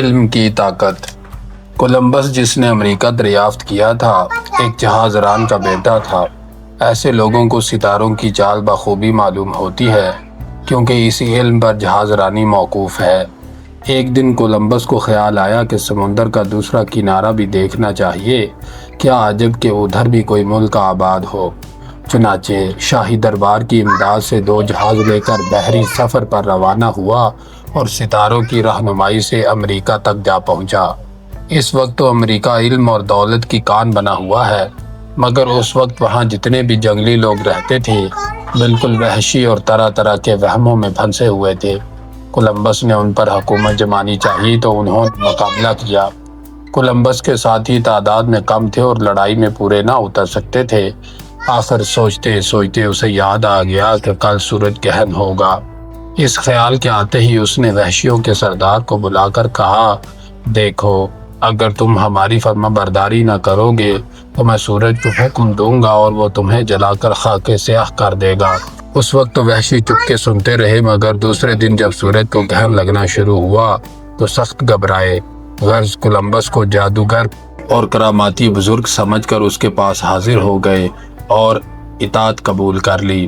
علم کی طاقت۔ کولمبس جس نے امریکہ دریافت کیا تھا ایک جہاز ران کا بیٹا تھا۔ ایسے لوگوں کو ستاروں کی چال بخوبی معلوم ہوتی ہے کیونکہ اسی علم پر جہاز رانی موقوف ہے۔ ایک دن کولمبس کو خیال آیا کہ سمندر کا دوسرا کنارہ بھی دیکھنا چاہیے، کیا عجب کہ ادھر بھی کوئی ملک آباد ہو۔ چنانچہ شاہی دربار کی امداد سے 2 جہاز لے کر بحری سفر پر روانہ ہوا اور ستاروں کی رہنمائی سے امریکہ تک جا پہنچا۔ اس وقت تو امریکہ علم اور دولت کی کان بنا ہوا ہے، مگر اس وقت وہاں جتنے بھی جنگلی لوگ رہتے تھے بالکل وحشی اور طرح طرح کے وہموں میں پھنسے ہوئے تھے۔ کولمبس نے ان پر حکومت جمانی چاہی تو انہوں نے مقابلہ کیا۔ کولمبس کے ساتھی تعداد میں کم تھے اور لڑائی میں پورے نہ اتر سکتے تھے۔ آخر سوچتے سوچتے اسے یاد آ گیا کہ کل سورج گرہن ہوگا۔ اس خیال کے آتے ہی اس نے وحشیوں کے سردار کو بلا کر کہا، دیکھو اگر تم ہماری فرما برداری نہ کرو گے تو میں سورج کو حکم دوں گا اور وہ تمہیں جلا کر خاک سیاہ کر دے گا۔ اس وقت تو وحشی چپ کے سنتے رہے، مگر دوسرے دن جب سورج کو گرہن لگنا شروع ہوا تو سخت گھبرائے۔ غرض کولمبس کو جادوگر اور کراماتی بزرگ سمجھ کر اس کے پاس حاضر ہو گئے اور اطاعت قبول کر لی۔